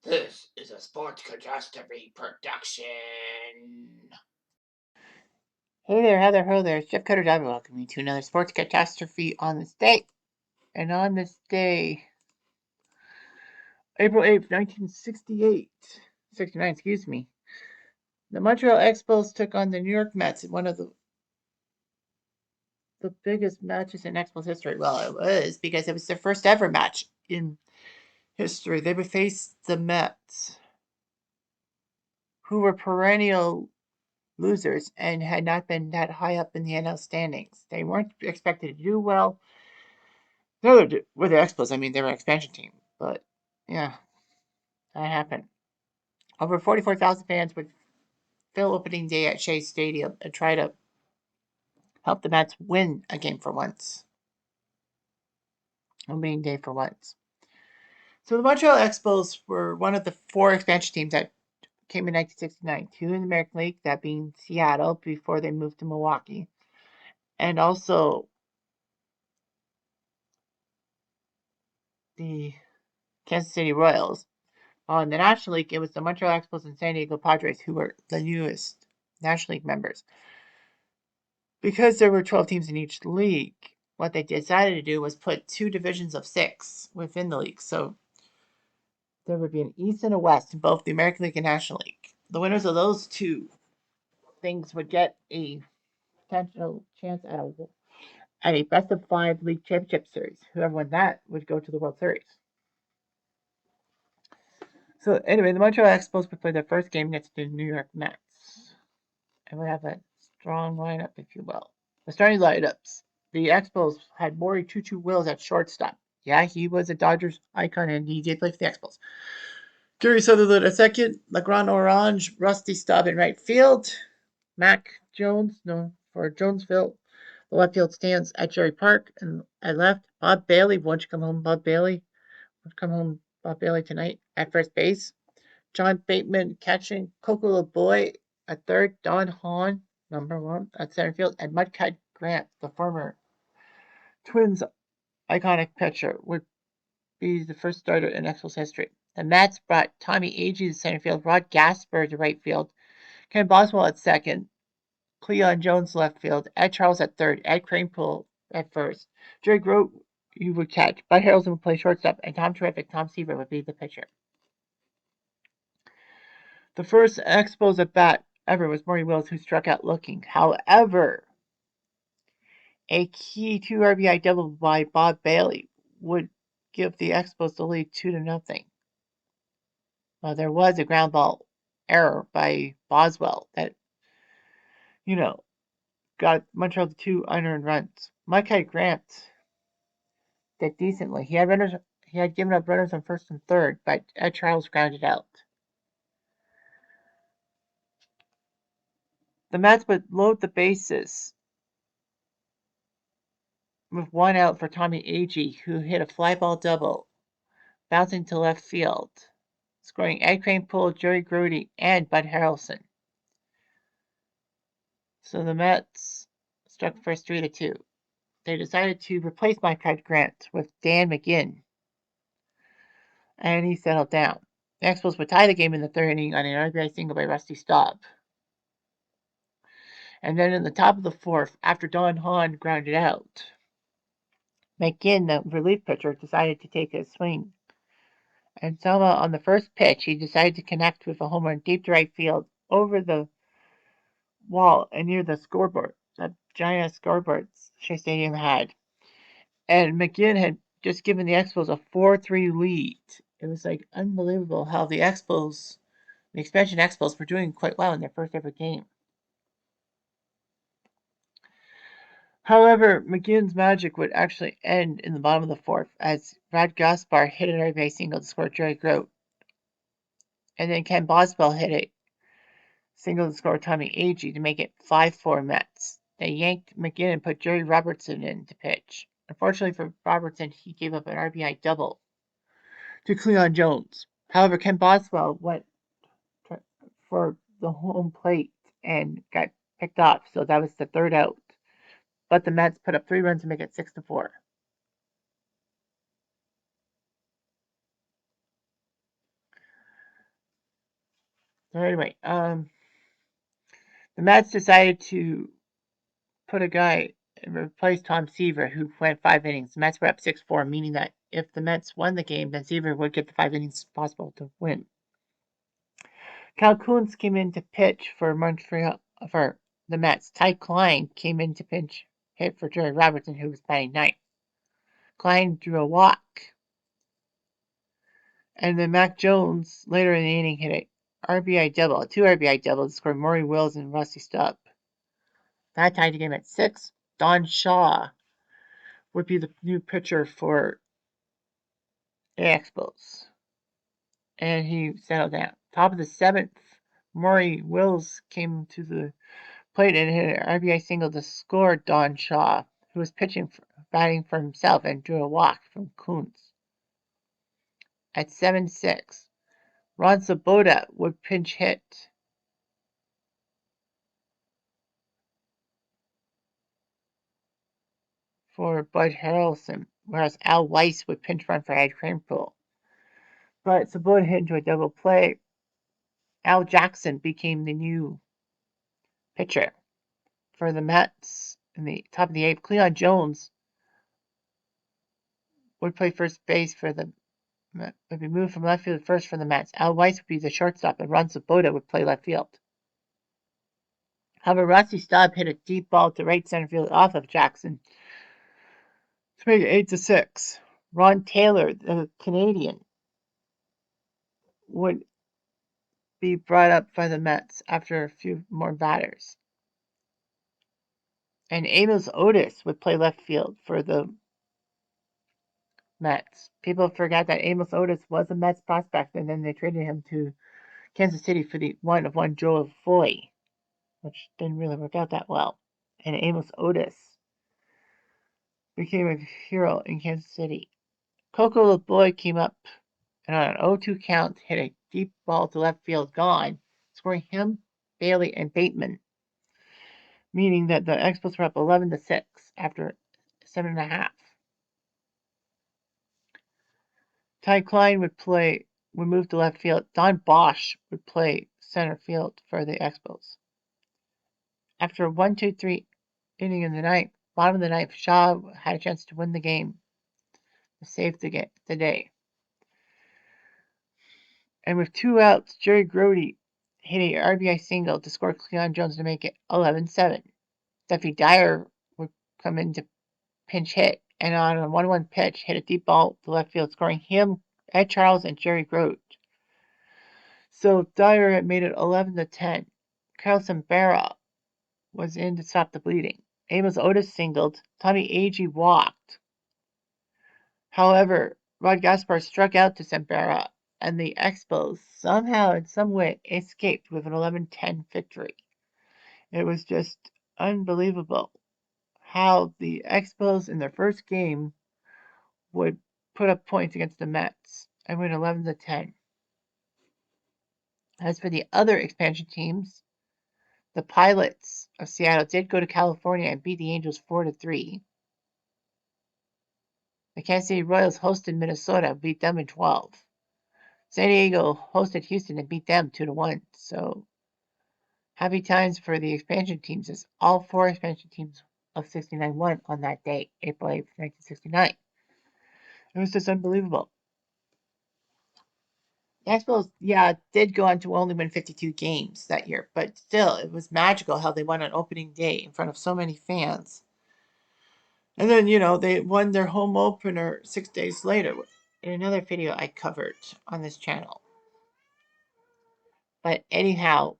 This is a Sports Catastrophe production. Hey there, Heather, ho there. It's Jeff Cutter Diver. Welcome you to another Sports Catastrophe on this day. And on this day, April 8th, 1968, 69, excuse me, the Montreal Expos took on the New York Mets in one of the biggest matches in Expos history. Well, it was because it was their first ever match in history. They would face the Mets, who were perennial losers and had not been that high up in the NL standings. They weren't expected to do well. No, with the Expos, I mean, they were an expansion team. But, yeah, that happened. Over 44,000 fans would fill opening day at Shea Stadium and try to help the Mets win a game for once. Opening day for once. So the Montreal Expos were one of the four expansion teams that came in 1969. Two in the American League, that being Seattle before they moved to Milwaukee. And also the Kansas City Royals. In the National League, it was the Montreal Expos and San Diego Padres who were the newest National League members. Because there were 12 teams in each league, what they decided to do was put two divisions of 6 within the league. So there would be an East and a West in both the American League and National League. The winners of those two things would get a potential chance at a best of 5 league championship series. Whoever won that would go to the World Series. So anyway, the Montreal Expos would play their first game against the New York Mets. And we have a strong lineup, if you will. The starting lineups. The Expos had Maury Tutu Wills at shortstop. Yeah, he was a Dodgers icon, and he did play for the Expos. Gary Sutherland at second. Legrand Orange, Rusty Staub in right field. Mac Jones, known for Jonesville. The left field stands at Jerry Park, and at left, Bob Bailey. Won't you come home, Bob Bailey? Won't you come home, Bob Bailey, tonight at first base. John Bateman catching. Coco LeBoy at third. Don Hahn, number 1, at center field. And Mudcut Grant, the former Twins iconic pitcher, would be the first starter in Expos history. The Mets brought Tommy Agee to center field, Rod Gasper to right field, Ken Boswell at second, Cleon Jones left field, Ed Charles at third, Ed Kranepool at first. Jerry Grote, you would catch. Bud Harrelson would play shortstop, and Tom Seaver would be the pitcher. The first Expos at bat ever was Maury Wills, who struck out looking. However, a key 2 RBI double by Bob Bailey would give the Expos the lead 2-0. There was a ground ball error by Boswell that, got Montreal to 2 unearned runs. Mudcut Grant did decently. He had given up runners on first and third, but Ed Charles grounded out. The Mets would load the bases with 1 out for Tommy Agee, who hit a fly ball double, bouncing to left field, scoring Ed Kranepool, Jerry Grote, and Bud Harrelson. So the Mets struck first 3-2. They decided to replace Mudcut Grant with Dan McGinn, and he settled down. The Expos would tie the game in the third inning on an RBI single by Rusty Staub. And then in the top of the fourth, after Don Hahn grounded out, McGinn, the relief pitcher, decided to take a swing. And Selma, on the first pitch, he decided to connect with a home run deep to right field over the wall and near the scoreboard, the giant scoreboard Shea Stadium had. And McGinn had just given the Expos a 4-3 lead. It was like unbelievable how the expansion Expos, were doing quite well in their first ever game. However, McGinn's magic would actually end in the bottom of the fourth as Rod Gaspar hit an RBI single to score Jerry Grote. And then Ken Boswell hit a single to score Tommy Agee to make it 5-4 Mets. They yanked McGinn and put Jerry Robertson in to pitch. Unfortunately for Robertson, he gave up an RBI double to Cleon Jones. However, Ken Boswell went for the home plate and got picked off, so that was the third out. But the Mets put up 3 runs to make it 6-4. So anyway, the Mets decided to put a guy replace Tom Seaver, who went 5 innings. The Mets were up 6-4, meaning that if the Mets won the game, then Seaver would get the 5 innings possible to win. Cal Coons came in to pitch for Montreal for the Mets. Ty Klein came in to pinch hit for Jerry Robertson, who was batting ninth. Klein drew a walk, and then Mac Jones later in the inning hit a RBI double, a 2 RBI double to score Maury Wills and Rusty Stubb. That tied the game at 6. Don Shaw would be the new pitcher for the Expos, and he settled down. Top of the 7th, Maury Wills came to the plate and hit an RBI single to score Don Shaw, who was batting for himself, and drew a walk from Coons. At 7-6, Ron Swoboda would pinch hit for Bud Harrelson, whereas Al Weiss would pinch run for Ed Kranepool. But Swoboda hit into a double play. Al Jackson became the new pitcher for the Mets in the top of the 8th. Cleon Jones would play first base for the would be moved from left field to first for the Mets. Al Weiss would be the shortstop, and Ron Swoboda would play left field. However, Rusty Stubb hit a deep ball to right center field off of Jackson to make it 8-6. Ron Taylor, the Canadian, would be brought up by the Mets after a few more batters. And Amos Otis would play left field for the Mets. People forgot that Amos Otis was a Mets prospect, and then they traded him to Kansas City for the one Joe Foy, which didn't really work out that well. And Amos Otis became a hero in Kansas City. Coco LeBoy came up and on an 0-2 count hit a deep ball to left field gone, scoring him, Bailey, and Bateman, meaning that the Expos were up 11-6 after 7.5. Ty Klein would move to left field. Don Bosch would play center field for the Expos. After a 1-2-3 inning in the ninth, bottom of the ninth, Shaw had a chance to win the game to save the day. And with 2 outs, Jerry Grody hit a RBI single to score Cleon Jones to make it 11-7. Steffi Dyer would come in to pinch hit, and on a 1-1 pitch, hit a deep ball to left field, scoring him, Ed Charles, and Jerry Grote. So Dyer had made it 11-10. Carlson Barra was in to stop the bleeding. Amos Otis singled. Tommy Agee walked. However, Rod Gaspar struck out to Sembera, and the Expos somehow, in some way, escaped with an 11-10 victory. It was just unbelievable how the Expos in their first game would put up points against the Mets and win 11-10. As for the other expansion teams, the Pilots of Seattle did go to California and beat the Angels 4-3. The Kansas City Royals hosted Minnesota, beat them in 12. San Diego hosted Houston and beat them 2-1. So happy times for the expansion teams, as all 4 expansion teams of 69 won on that day, April 8th, 1969. It was just unbelievable. The Expos, did go on to only win 52 games that year, but still, it was magical how they won on opening day in front of so many fans. And then, they won their home opener 6 days later in another video I covered on this channel. But anyhow,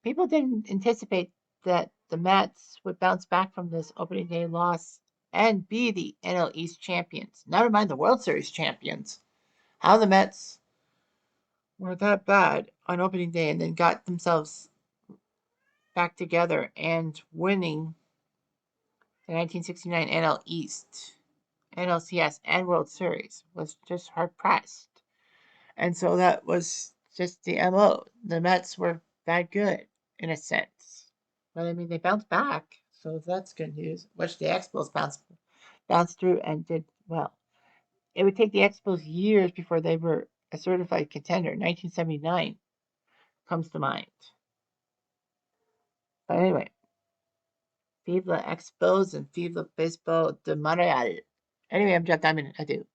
people didn't anticipate that the Mets would bounce back from this opening day loss and be the NL East champions. Never mind the World Series champions. How the Mets were that bad on opening day and then got themselves back together and winning the 1969 NL East, NLCS, and World Series was just hard pressed. And so that was just the MO. The Mets were that good in a sense. But I mean, they bounced back, so that's good news. Which the Expos bounced through and did well. It would take the Expos years before they were a certified contender. 1979 comes to mind. But anyway, vive la Expos and vive la baseball de Montreal. Anyway, I'm Jeff Diamond. I do.